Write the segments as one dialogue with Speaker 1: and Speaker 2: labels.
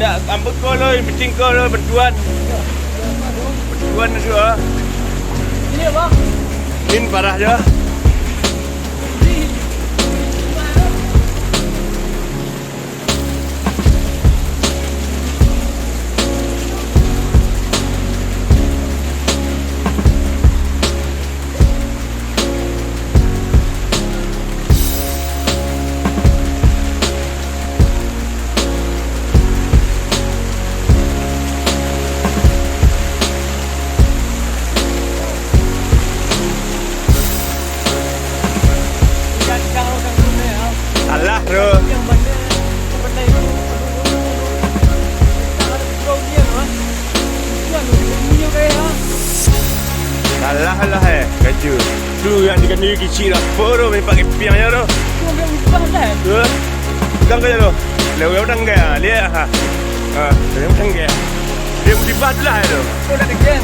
Speaker 1: Tak, ambek kau lah, meeting kau lah, bertuan. Bertuan juga.
Speaker 2: Ini apa?
Speaker 1: Ini parah je. Salah tu.
Speaker 2: Yang benda itu sangat kerugian lah. Yang punya kaya.
Speaker 1: Salah lah kaju. Tu yang dikan diri kecil lah. Poro main pakai piang je tu.
Speaker 2: Cuma yang utang dah.
Speaker 1: Tu. Udang kaya tu. Lewa udang kaya. Lihat ha. Lewa udang kaya. Dia musibah tu lah tu.
Speaker 2: Kau dah degen.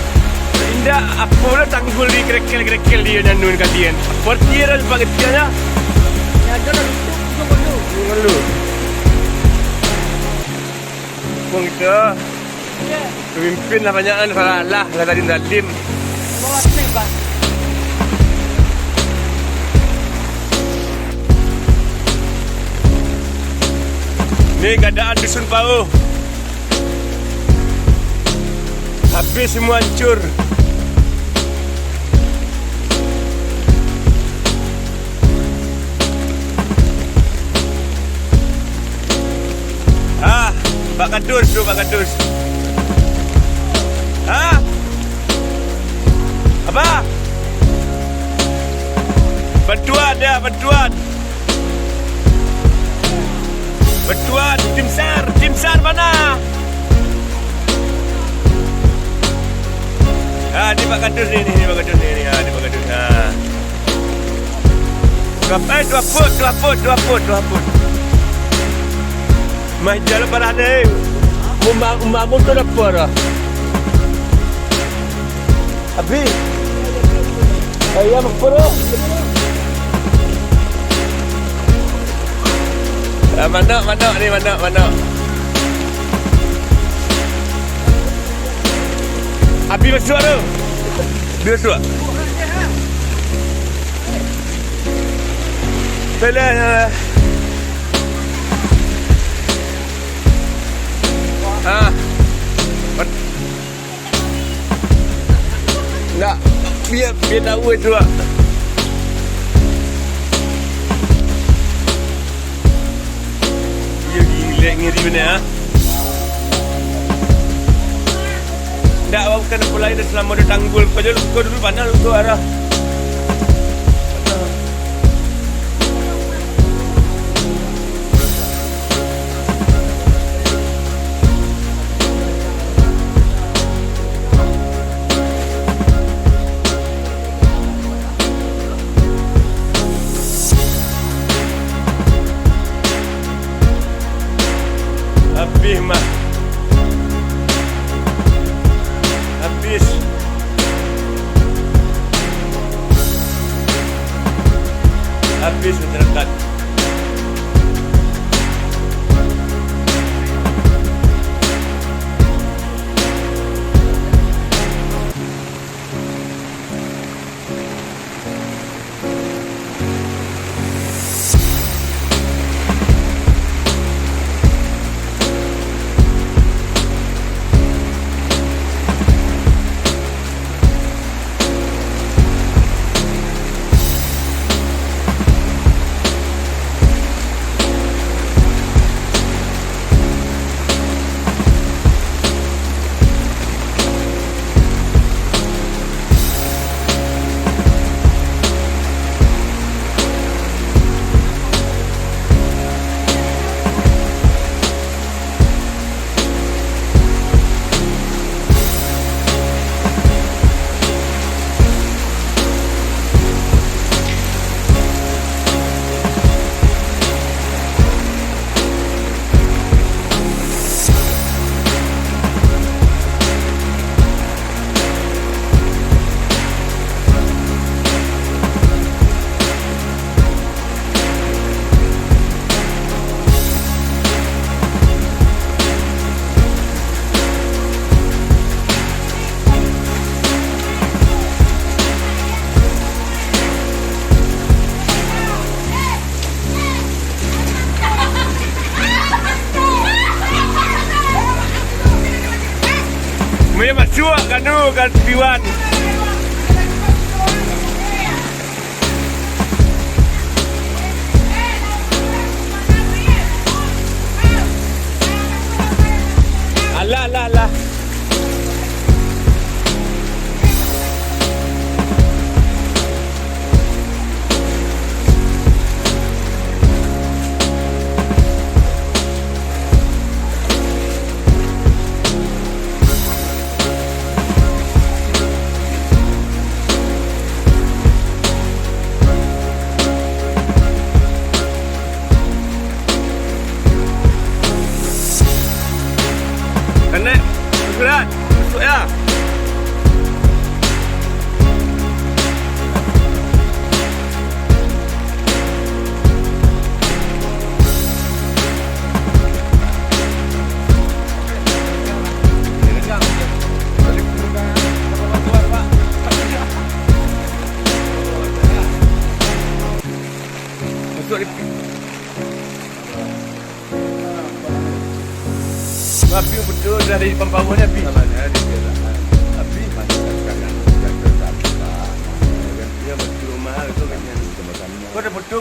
Speaker 1: Indah apa lah tanggul di kerekel dia nanun kalian. Portier lah pakai piangnya.
Speaker 2: Yang ada dah tutup dulu.
Speaker 1: Ngeluh. Pung kita.
Speaker 2: Ya.
Speaker 1: Pemimpin lah banyakan salah lah tadi zalim.
Speaker 2: Bawa snake bang.
Speaker 1: Ni keadaan dusun Pau. Habis semua hancur. Pak Kadus tu, Pak Kadus. Apa? Bantuan dia, bantuan. Bantuan, tim SAR mana? Ni Pak Kadus ni, Pak Kadus ni, ni Pak Kadus. Dua put. Mai jalan parah ni. Umak tu dah parah. Habis. Ayam parah. Mana ni. Habis masuk tu. Masuk. Pelan. Nak biar tahu itu lah. Dia gila ngeri benar. Tak bukan apa lain selama dia tanggul. Kau dulu mana lu arah. Habis mak. Habis masyarakat. May masuk kan Piwan. Alah. Kenek, berat, masuk ya. Masuk di Api betul dari pembangunnya api.
Speaker 3: Salahnya di kendaraan. Tapi masyarakat yang jaga-jaga.
Speaker 1: Dia betul mahal itu kan.
Speaker 3: Jembatannya.
Speaker 1: Kau dah betul